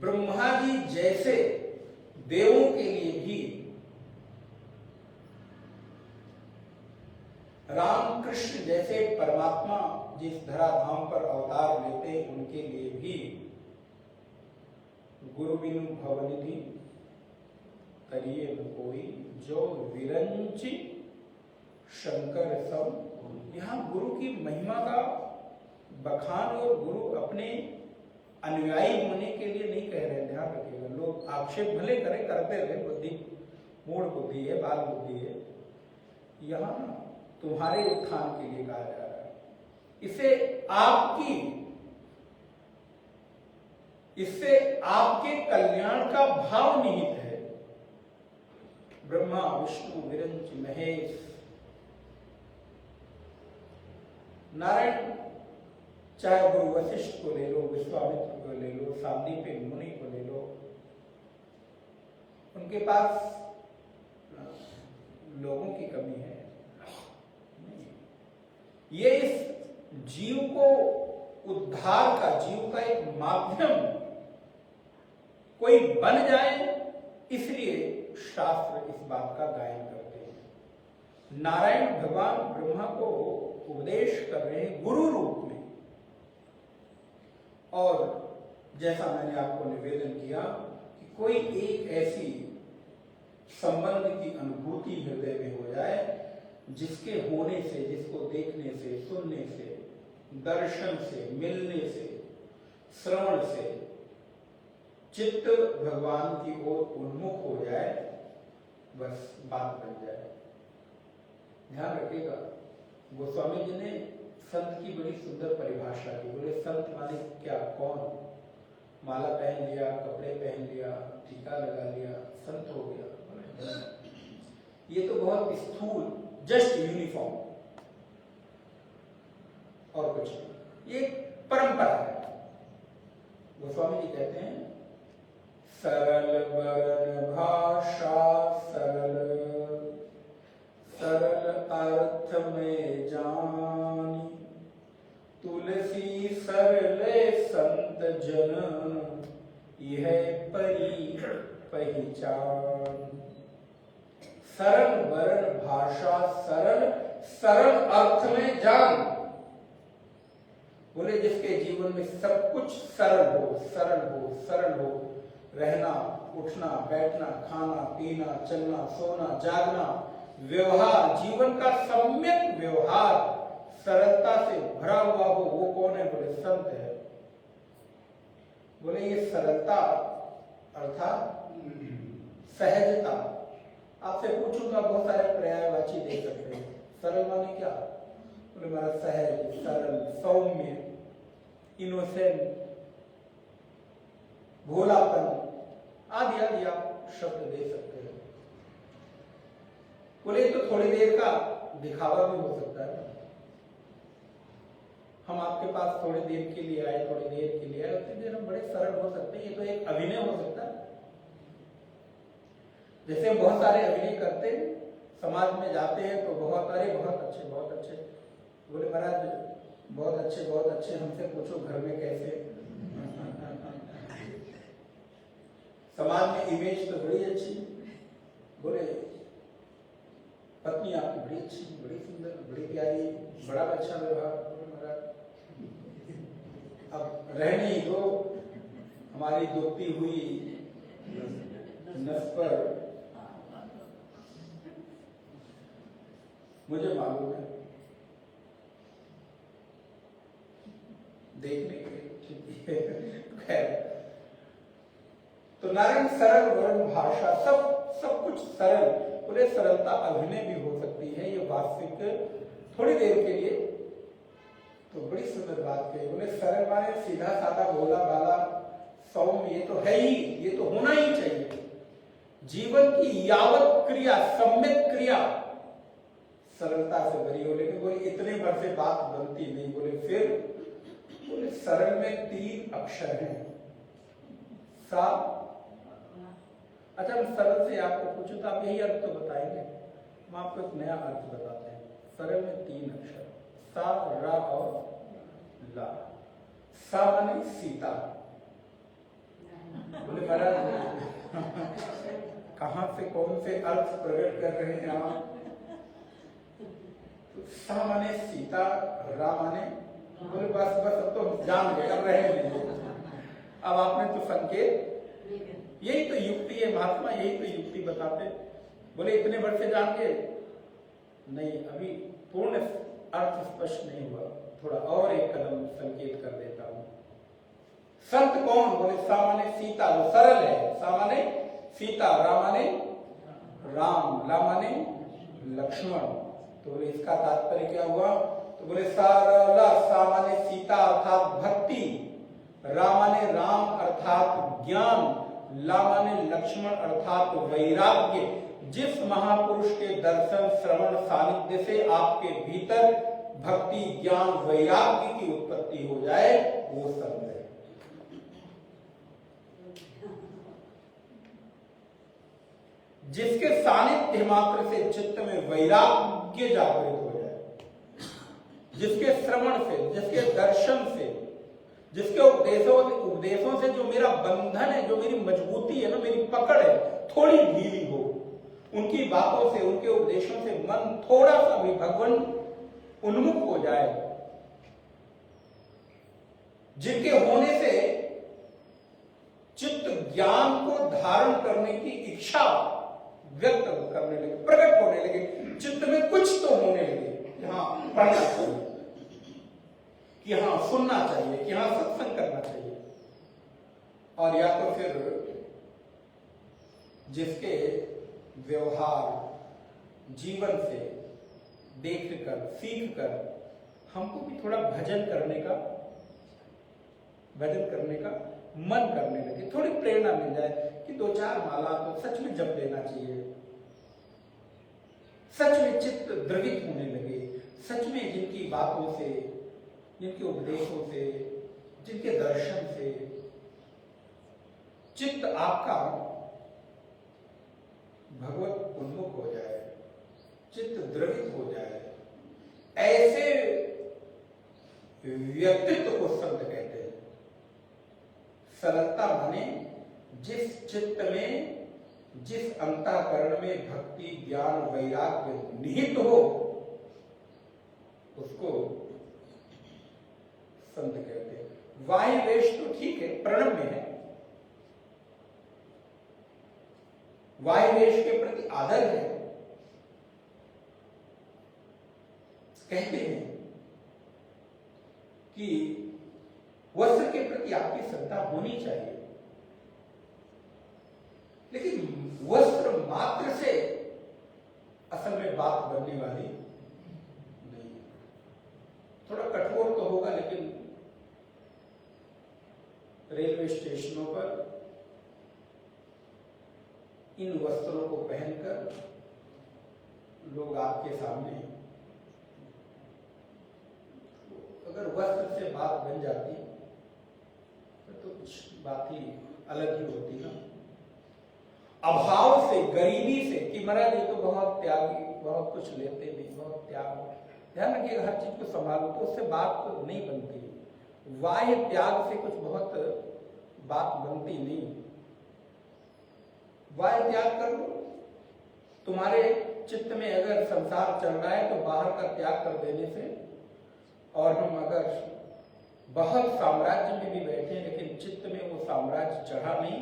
Speaker 1: ब्रह्मा जी जैसे देवों के लिए भी, राम कृष्ण जैसे परमात्मा जिस धराधाम पर अवतार लेते, उनके लिए भी गुरु बिनु भवनिधि करिए न कोई, जो विरंचि शंकर सब। यहां गुरु की महिमा का बखान और गुरु अपने अनुयायी होने के लिए नहीं कह रहे। ध्यान रखिएगा, लोग आक्षेप भले करें, करते रहे, बुद्धि मूढ़ बुद्धि है, बाल बुद्धि है। यहां तुम्हारे उत्थान के लिए कहा जा रहा है। इससे आपके कल्याण का भाव निहित है। ब्रह्मा, विष्णु, विरंच, महेश, नारायण, चाहे गुरु वशिष्ठ को ले लो, विश्वामित्र को ले लो, सांदीपनि मुनि को ले लो, उनके पास लोगों की कमी है। ये इस जीव को उद्धार का, जीव का एक माध्यम कोई बन जाए, इसलिए शास्त्र इस बात का गायन करते हैं। नारायण भगवान ब्रह्मा को उपदेश कर रहे हैं गुरु रूप में। और जैसा मैंने आपको निवेदन किया कि कोई एक ऐसी संबंध की अनुभूति हृदय में हो जाए, जिसके होने से, जिसको देखने से, सुनने से, दर्शन से, मिलने से, श्रवण से चित्त भगवान की ओर उन्मुख हो जाए, बस बात बन जाए। ध्यान रखिएगा, गोस्वामी जी ने संत की बड़ी सुंदर परिभाषा की। बोले संत माने क्या, कौन? माला पहन लिया, कपड़े पहन लिया, टीका लगा लिया, संत हो गया? ये तो बहुत स्थूल, जस्ट यूनिफॉर्म। और कुछ नहीं। ये परंपरा है। गोस्वामी जी कहते हैं सरल बरन भाषा सरल, सरल अर्थ में जानी, तुलसी सरले संत जन, यह परी पहचान। सरल वर्ण भाषा सरल, सरल अर्थ में जान। बोले जिसके जीवन में सब कुछ सरल हो, सरल हो, सरल हो, रहना, उठना, बैठना, खाना, पीना, चलना, सोना, जागना, व्यवहार, जीवन का सम्यक व्यवहार सरलता से भरा हुआ हो, वो कौन है? बोले संत है। बोले ये सरलता अर्थात सहजता। आपसे पूछूंगा बहुत सारे पर्यायवाची दे सकते हैं। सरल माने क्या? बोले मेरा सहज, सरल, सौम्य, इनोसेंट, भोलापन आदि आदि आप शब्द दे सकते हैं। बोले तो थोड़ी देर का दिखावा भी हो सकता है। हम आपके पास थोड़ी देर के लिए आए, थोड़ी देर के लिए आए, उतनी देर हम बड़े सरल हो सकते हैं। ये तो एक अभिनय हो सकता है। जैसे हम बहुत सारे अभिनय करते हैं, समाज में जाते हैं तो बहुत सारे बहुत अच्छे, बहुत अच्छे। बोले महाराज बहुत अच्छे, बहुत अच्छे, हमसे पूछो घर में कैसे। समाज में इमेज तो बड़ी अच्छी। बोले पत्नी आपकी बड़ी अच्छी, बड़ी सुंदर, बड़ी प्यारी, बड़ा अच्छा व्यवहार। अब रहने ही दो, हमारी दुखती हुई नस पर मुझे मालूम है, देखने के खैर। तो नारायण सरल वर्ण भाषा सब कुछ सरल। बोले सरलता अभिनय भी हो सकती है, ये वास्तविक थोड़ी देर के लिए। तो बड़ी सुंदर बात कही। बोले सरल माने सीधा साधा, भोला भाला, सौम्य, ये तो है ही, ये तो होना ही चाहिए। जीवन की यावत क्रिया, सम्यक क्रिया सरलता से भरी हो। लेकिन बोले इतने भर से बात बनती नहीं। बोले फिर बोले सरल में 3 अक्षर हैं, सा। अच्छा, मैं सरल से आपको पूछूं तो आप यही अर्थ तो बताएंगे। हम आपको एक नया अर्थ बताते हैं। सरल में 3 अक्षर, सा, रा और ला। सा माने सीता। बोले महाराज कहां से कौन से अर्थ प्रकट कर रहे हैं आप? तो सा माने सीता, रा माने, बोले बस बस अब तो जान गए, अब रहे नहीं। अब आपने तो संकेत, यही तो युक्ति है महात्मा, यही तो युक्ति बताते। बोले इतने वर्ष से जान के नहीं, अभी पूर्ण अर्थ स्पष्ट नहीं हुआ, थोड़ा और एक कदम संकेत कर देता हूं। संत कौन? बोले सा माने सीता, वो सरल है। सा माने सीता, रा माने राम, ला माने लक्ष्मण। तो बोले इसका तात्पर्य क्या हुआ? तो बोले सरला, सा माने सीता अर्थात भक्ति, रा माने राम अर्थात ज्ञान, ला माने लक्ष्मण अर्थात वैराग्य। जिस महापुरुष के दर्शन, श्रवण, सानिध्य से आपके भीतर भक्ति, ज्ञान, वैराग्य की उत्पत्ति हो जाए, वो संत है। जिसके सानिध्य मात्र से चित्त में वैराग्य जागृत हो जाए, जिसके श्रवण से, जिसके दर्शन से, जिसके उपदेशों से जो मेरा बंधन है, जो मेरी मजबूती है ना, मेरी पकड़ है, थोड़ी ढीली हो, उनकी बातों से, उनके उपदेशों से मन थोड़ा सा भी भगवान उन्मुख हो जाए, जिनके होने से चित्त ज्ञान को धारण करने की इच्छा व्यक्त करने लगे, प्रकट होने लगे, चित्त में कुछ तो होने लगे कि हाँ पढ़ना चाहिए, कि हाँ सुनना चाहिए, कि हाँ सत्संग करना चाहिए। और या तो फिर जिसके व्यवहार जीवन से देख कर, सीख कर हमको भी थोड़ा भजन करने का मन करने लगे, थोड़ी प्रेरणा मिल जाए कि 2-4 माला तो सच में जप लेना चाहिए, सच में चित्त द्रवित होने लगे, सच में जिनकी बातों से जिनके उपदेशों से, जिनके दर्शन से चित्त आपका भगवत उन्मुख हो जाए, चित्त द्रवित हो जाए, ऐसे व्यक्तित्व को संत कहते हैं। सरलता माने जिस चित्त में, जिस अंतःकरण में भक्ति, ज्ञान, वैराग्य निहित हो, उसको संत कहते हैं। वायु वेश तो ठीक है, प्रणव में है, वायु वेश के प्रति आदर है। कहते हैं कि वस्त्र के प्रति आपकी श्रद्धा होनी चाहिए, लेकिन वस्त्र मात्र से असल में बात बनने वाली नहीं है। थोड़ा कठोर तो होगा, लेकिन रेलवे स्टेशनों पर इन वस्त्रों को पहनकर लोग आपके सामने, अगर वस्त्र से बात बन जाती तो कुछ बात ही अलग ही होती ना। अभाव से, गरीबी से कि महाराज ये तो बहुत त्यागी, बहुत कुछ लेते नहीं, बहुत त्याग, ध्यान रखिएगा हर चीज को संभालो, तो उससे बात तो नहीं बनती। वाह्य त्याग से कुछ बहुत बात बनती नहीं। वाह्य त्याग कर लो, तुम्हारे चित्त में अगर संसार चल रहा है तो बाहर का त्याग कर देने से, और हम अगर बहुत साम्राज्य में भी बैठे लेकिन चित्त में वो साम्राज्य चढ़ा नहीं,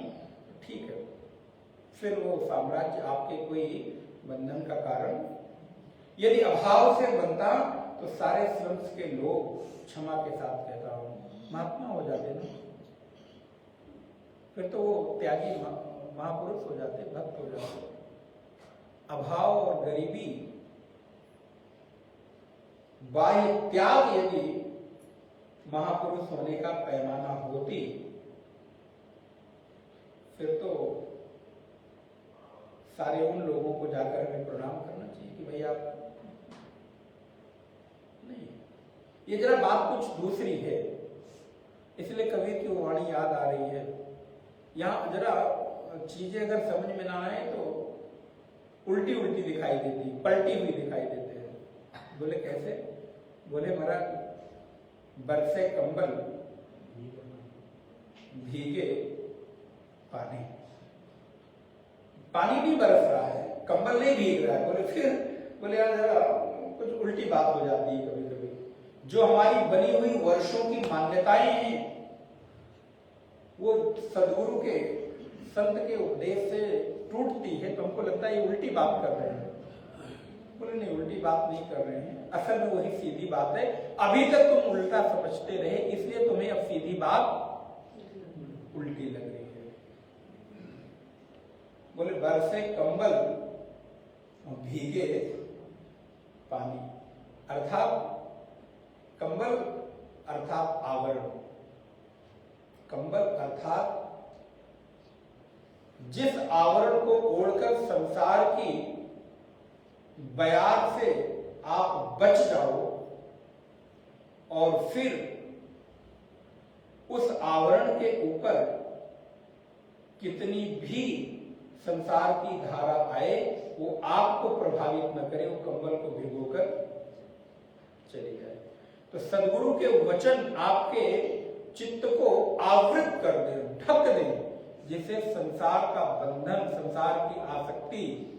Speaker 1: ठीक है, फिर वो साम्राज्य आपके कोई बंधन का कारण। यदि अभाव से बनता तो सारे संत के लोग, क्षमा के साथ कहता हूं, महात्मा हो जाते ना, फिर तो वो त्यागी महापुरुष हो जाते, भक्त हो जाते। अभाव और गरीबी, बाह्य त्याग यदि महापुरुष होने का पैमाना होती, फिर तो सारे उन लोगों को जाकर हमें प्रणाम करना चाहिए कि भाई आप नहीं। ये जरा बात कुछ दूसरी है, इसलिए कबीर की वाणी याद आ रही है। यहां जरा चीजें अगर समझ में ना आए तो उल्टी उल्टी दिखाई देती, पलटी हुई दिखाई देते हैं। बोले कैसे? बोले महाराज बरसे कंबल, भीगे पानी, पानी भी बरस रहा है, कंबल नहीं भीग रहा है। बोले फिर, बोले यार जरा कुछ उल्टी बात हो जाती है कभी कभी। जो हमारी बनी हुई वर्षों की मान्यताएं हैं, वो सदगुरु के, संत के उपदेश से टूटती है, तो हमको लगता है ये उल्टी बात कर रहे हैं। बोले नहीं, उल्टी बात नहीं कर रहे हैं, असल में वही सीधी बात है। अभी तक तुम उल्टा समझते रहे, इसलिए तुम्हें अब सीधी बात उल्टी लग रही है। बोले बरसे कंबल भीगे पानी, अर्थात कंबल अर्थात आवरण, कंबल अर्थात जिस आवरण को ओढ़कर संसार की बयार से आप बच जाओ और फिर उस आवरण के ऊपर कितनी भी संसार की धारा आए, वो आपको प्रभावित न करे, वो कंबल को भिगोकर चली जाए। तो सदगुरु के वचन आपके चित्त को आवृत कर दे, ढक दे, जिससे संसार का बंधन, संसार की आसक्ति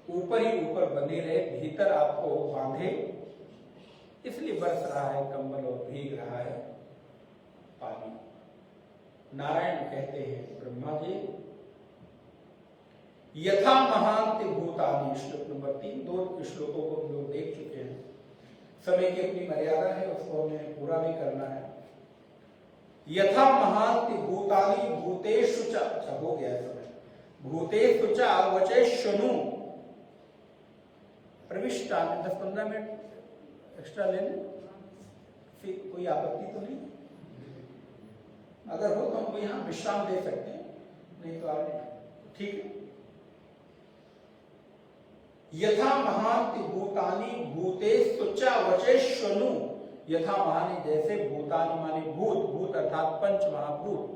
Speaker 1: ऊपर ही ऊपर बनी रहे, भीतर आपको बांधे। इसलिए बरस रहा है कंबल और भीग रहा है पानी। नारायण कहते हैं ब्रह्मा जी, यथा महांति भूतानि, श्लोक नंबर 3, 2 श्लोकों को हम लोग देख चुके हैं। समय की अपनी मर्यादा है, उसको हमें पूरा भी करना है। यथा महांति भूतानि भूतेषु च, अच्छा हो गया समय, भूतेषु च वचेष्वनु प्रविष्टा। 10-15 मिनट एक्स्ट्रा ले लें, फिर कोई आपत्ति तो नहीं? अगर हो तो हमको यहाँ विश्राम दे सकते हैं, नहीं तो आप ठीक है। यथा महांति भूतानि भूतेषु च वचेष्वनु,
Speaker 2: यथा माने जैसे, भूतानि माने भूत, भूत अर्थात पंच महाभूत।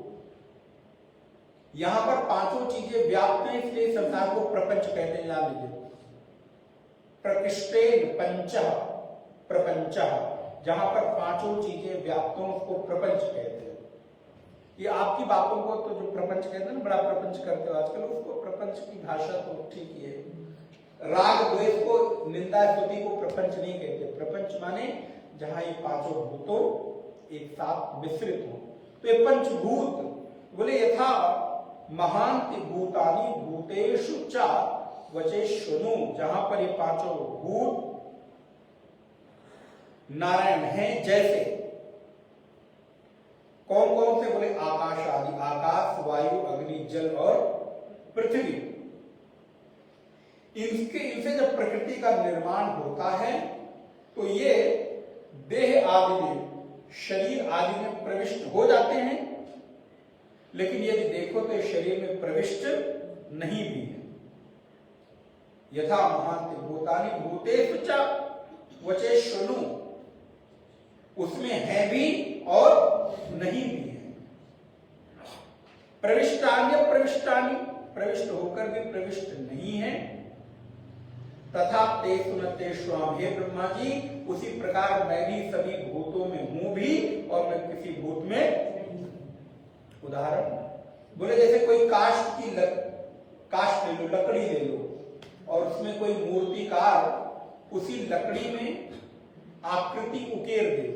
Speaker 2: यहां पर पांचों चीजें व्याप्त हैं, इसलिए संसार को प्रपंच कहते हैं। याद लीजिए, प्रकृष्टेन पंच प्रपंच, जहां पर पांचों चीजें व्याप्त हो उसको प्रपंच कहते हैं। ये आपकी बातों को तो जो प्रपंच कहते हैं ना, बड़ा प्रपंच करते हो आजकल, उसको प्रपंच की भाषा तो ठीक ही है। राग द्वेष को, निंदा स्तुति को प्रपंच नहीं कहते। प्रपंच माने जहां ये पांचों भूतों एक साथ मिश्रित हो, तो ये पंचभूत। बोले यथा महांति भूतानि भूतेषु च वचेष्वनु, जहां पर ये पांचों भूत नारायण हैं, जैसे कौन कौन से? बोले आकाश आदि, आकाश, वायु, अग्नि, जल और पृथ्वी। इनसे जब प्रकृति का निर्माण होता है तो ये देह आदि में, शरीर आदि में प्रविष्ट हो जाते हैं, लेकिन यदि देखो तो शरीर में प्रविष्ट नहीं भी है। यथा महांति भूतानि भूतेषु च वचेष्वनु, उसमें है भी और नहीं भी है। प्रविष्टान्य प्रविष्टानि, प्रविष्ट होकर भी प्रविष्ट नहीं है। तथा ते सुनते स्वाम, हे ब्रह्मा जी, उसी प्रकार मैं भी सभी भूतों में हूं भी और मैं किसी भूत में। उदाहरण बोले जैसे कोई काष्ठ की काष्ठ ले लो, लकड़ी ले लो, और उसमें कोई मूर्तिकार उसी लकड़ी में आकृति उकेर दे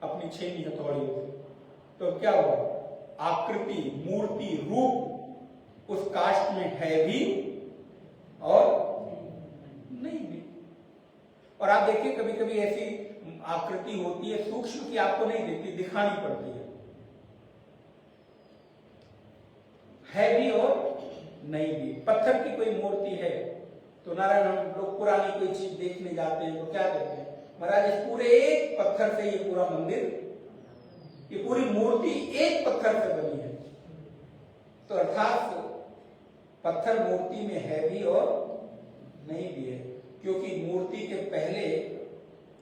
Speaker 2: अपनी छेनी हथौड़ी से, तो क्या हुआ? आकृति, मूर्ति, रूप उस काष्ठ में है भी और नहीं भी। और आप देखिए कभी कभी ऐसी आकृति होती है सूक्ष्म की, आपको नहीं दिखती, दिखानी पड़ती है भी और नहीं भी। पत्थर की कोई मूर्ति है तो नारायण, हम लोग पुरानी कोई चीज देखने जाते हैं तो क्या कहते हैं? महाराज इस पूरे एक पत्थर से ये पूरा मंदिर, ये पूरी मूर्ति एक पत्थर से बनी है। तो अर्थात पत्थर मूर्ति में है भी और नहीं भी है, क्योंकि मूर्ति के पहले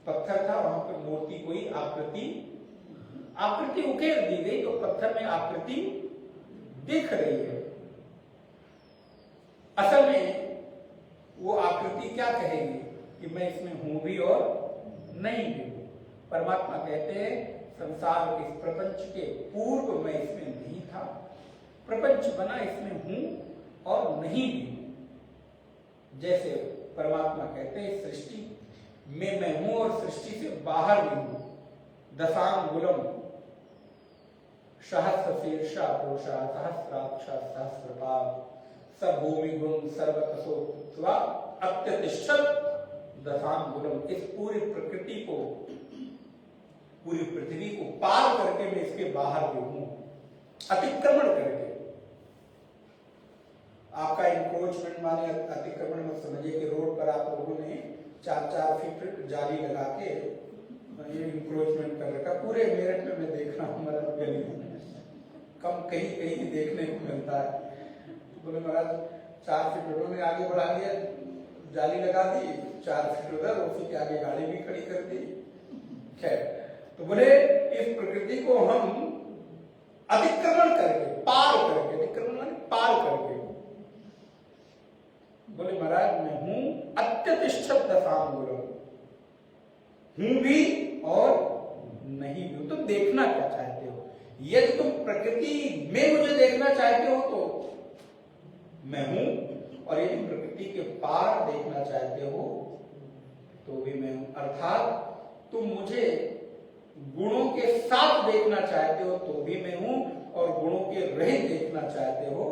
Speaker 2: पत्थर था, वहां पर मूर्ति कोई आकृति उकेर दी गई, तो पत्थर में आकृति दिख रही है। असल में वो आकृति क्या कहेगी कि मैं इसमें हूं भी और नहीं भी हूं। परमात्मा कहते हैं संसार के, इस प्रपंच के पूर्व मैं इसमें नहीं था, प्रपंच बना इसमें हूं और नहीं भी हूं। जैसे परमात्मा कहते हैं सृष्टि में मैं हूं और सृष्टि से बाहर भी हूं। दशांगुलम सहस्रशीर्षा पुरुषा सहस्राक्ष सहस्रपाद सब भूमि गुण सर्वतसो कृत्वा अत्यतिष्ठत दशांगुलम। इस पूरी प्रकृति को, पूरी पृथ्वी को पार करके मैं इसके बाहर भी हूं, अतिक्रमण करके। आपका इंक्रोचमेंट माने अतिक्रमण मत समझिए कि रोड पर आप लोगों ने 4-4 फीट जाली लगा के ये इंक्रोचमेंट कर रखा। पूरे मेरठ में मैं देख रहा हूँ, मतलब गली में कम कहीं कहीं देखने को मिलता है। तो बोले महाराज 4 फीट उन्होंने आगे बढ़ा दिया, जाली लगा दी, 4 फीट उधर, उसी के आगे गाड़ी भी खड़ी कर दी। खैर, तो बोले इस प्रकृति को हम अतिक्रमण करके, पार करके, अतिक्रमण माने पार करके, बोले महाराज मैं हूं अत्यतिष्ठत दशांगुलम, हूं भी और नहीं भी। तुम देखना क्या चाहते हो? यदि तुम प्रकृति में मुझे देखना चाहते हो तो मैं हूं, और यदि प्रकृति के पार देखना चाहते हो तो भी मैं हूं। अर्थात तुम मुझे गुणों के साथ देखना चाहते हो तो भी मैं हूं, और गुणों के रहित देखना चाहते हो,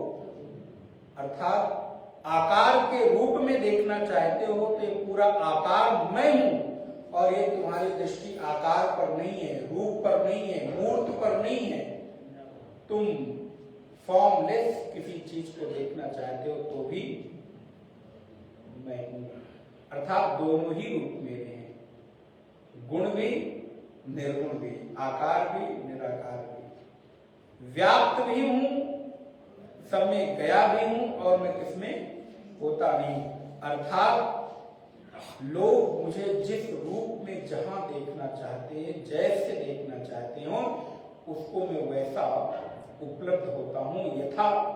Speaker 2: अर्थात आकार के रूप में देखना चाहते हो तो ये पूरा आकार मैं हूं, और ये तुम्हारी दृष्टि आकार पर नहीं है, रूप पर नहीं है, मूर्त पर नहीं है। तुम फॉर्मलेस किसी चीज को देखना चाहते हो तो भी मैं हूं। अर्थात दोनों ही रूप मेरे हैं, गुण भी निर्गुण भी, आकार भी निराकार भी, व्याप्त भी हूं, सब में गया भी हूं, और मैं किसमें होता नहीं। अर्थात लोग मुझे जिस रूप में जहां देखना चाहते हैं, जैसे देखना चाहते हो, उसको मैं वैसा उपलब्ध होता हूं। यथा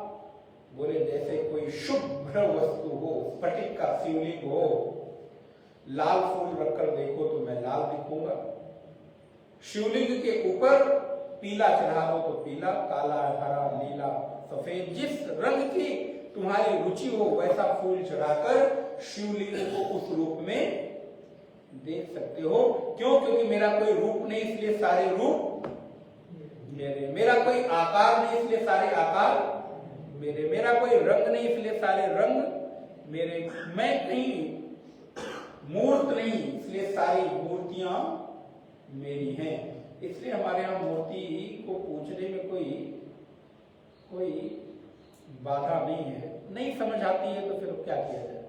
Speaker 2: बोले जैसे कोई शुभ्र वस्तु हो, स्फटिक का शिवलिंग हो, लाल फूल रखकर देखो तो मैं लाल दिखूंगा। शिवलिंग के ऊपर पीला चढ़ा दो तो पीला, काला, हरा, नीला, सफेद, जिस रंग की तुम्हारी रुचि हो वैसा फूल चढ़ाकर शिवलिंग को उस रूप में देख सकते हो। क्यों? क्योंकि मेरा कोई रूप नहीं, इसलिए सारे रूप मेरे। मेरा कोई आकार नहीं, इसलिए सारे आकार मेरे। मेरा कोई रंग नहीं, इसलिए सारे रंग मेरे। मैं कहीं मूर्त नहीं, इसलिए सारी मूर्तियां मेरी हैं। इसलिए हमारे यहाँ मूर्ति को पूजने में कोई बाधा नहीं है। नहीं समझ आती है तो फिर क्या किया जाए?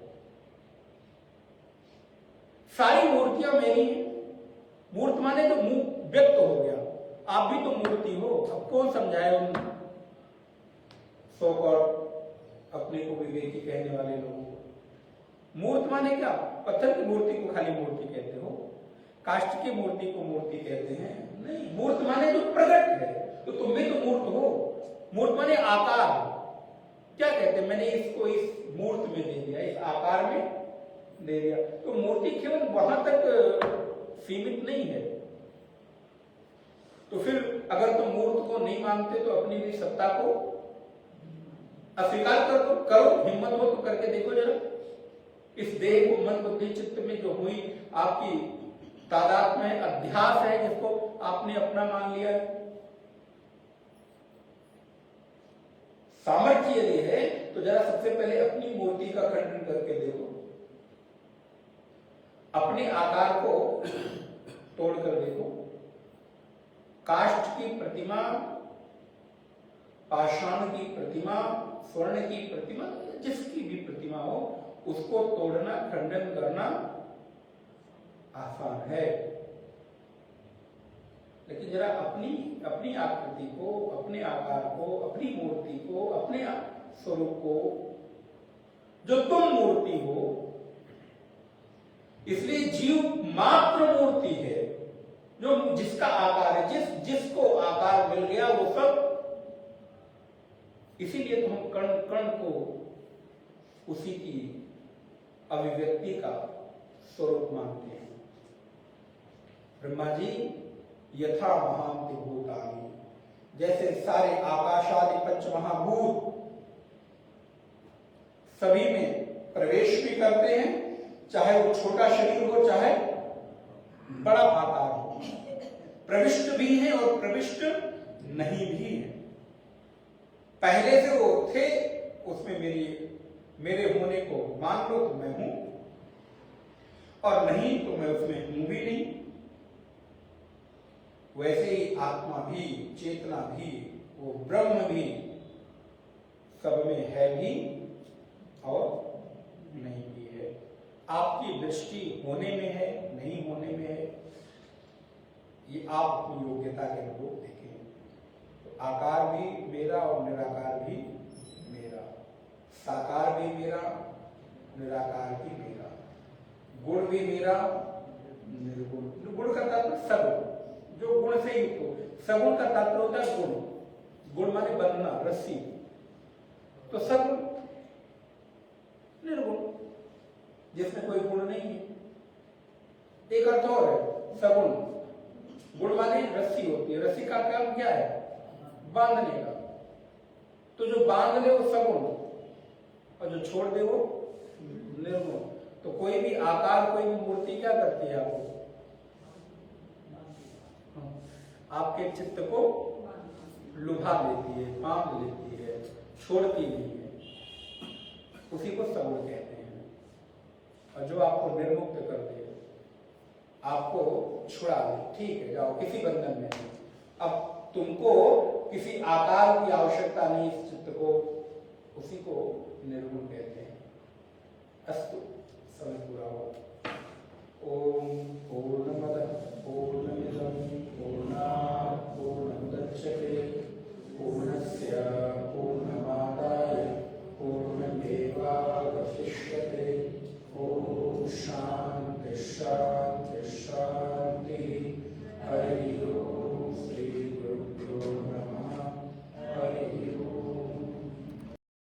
Speaker 2: सारी मूर्तियां मेरी हैं। मूर्त माने तो मुंह व्यक्त हो गया, आप भी तो मूर्ति हो। अब कौन समझाए उन सो-कॉल्ड अपने को विवेकी कहने वाले लोगों को? मूर्त माने क्या? पत्थर की मूर्ति को खाली मूर्ति कहते हो, काष्ठ की मूर्ति को मूर्ति कहते हैं? नहीं, मूर्त माने जो प्रकट है। तो तुम भी तो मूर्त हो। मूर्त माने आकार। क्या कहते हैं? मैंने इसको इस मूर्त में दे दिया, इस आकार में दे दिया। तो मूर्ति केवल वहां तक सीमित नहीं है। तो फिर अगर तुम मूर्त को नहीं मानते तो अपनी भी सत्ता को अस्वीकार कर दो। करो, हिम्मत हो तो करके देखो जरा। इस देह को मन बुद्धि चित्त में जो हुई आपकी तादाद में अध्यास है, जिसको आपने अपना मान लिया है, सामर्थ्य यदि है तो जरा सबसे पहले अपनी मूर्ति का खंडन करके देखो। अपने आकार को तोड़कर देखो। काष्ठ की प्रतिमा, पाषाण की प्रतिमा, स्वर्ण की प्रतिमा, जिसकी भी प्रतिमा हो, उसको तोड़ना, खंडन करना आसान है। लेकिन जरा अपनी आकृति को, अपने आकार को, अपनी मूर्ति को, अपने स्वरूप को, जो तुम मूर्ति हो, इसलिए जीव मात्र मूर्ति है, जो जिसका आकार है, जिसको आकार मिल गया वो सब। इसीलिए तो हम कण कण को उसी की अभिव्यक्ति का स्वरूप मानते हैं। ब्रह्मा जी यथा महांति भूतानि, जैसे सारे आकाशादि पंच महाभूत सभी में प्रवेश भी करते हैं, चाहे वो छोटा शरीर हो चाहे बड़ा आकार हो, प्रविष्ट भी हैं और प्रविष्ट नहीं भी हैं। पहले से वो थे, उसमें मेरे होने को मान लो तो मैं हूं, और नहीं तो मैं उसमें हूं भी नहीं। वैसे ही आत्मा भी, चेतना भी, वो ब्रह्म भी सब में है भी और नहीं भी है। आपकी दृष्टि होने में है, नहीं होने में है, ये आप अपनी योग्यता के अनुरूप देखें। तो आकार भी मेरा और निराकार भी मेरा, साकार भी मेरा, निराकार भी मेरा, गुण भी मेरा, निर्गुण। गुण का तात्पर्य सगुण, जो गुण से युक्त हो। सगुण का तात्पर्य होता है गुण। गुण माने बंधना, रस्सी। तो सगुण, निर्गुण, जिसमें कोई गुण नहीं है। एक अर्थ और है सगुण। गुण माने रस्सी होती है, रस्सी का काम क्या है? बांधने का। तो जो बांध ले वो सगुण, और जो छोड़ दे वो निर्गुण। तो कोई भी आकार, कोई भी मूर्ति क्या करती है? आपको, आपके चित्त को लुभा लेती है, बांध लेती है, छोड़ती नहीं है। उसी को सगुण कहते हैं। और जो आपको निर्मुक्त कर दे, आपको छुड़ा दे, ठीक है जाओ, किसी बंधन में नहीं। अब तुमको किसी आकार की आवश्यकता नहीं इस चित्त को, उसी को निर्गुण कहते हैं। अस्तु, समय पूरा हुआ। ओम पूर्णमदः पूर्णमिदं पूर्णात् पूर्णमुदच्यते पूर्णस्य पूर्णमादाय पूर्णमेवावशिष्यते। ओम
Speaker 1: शांति शांति शांति।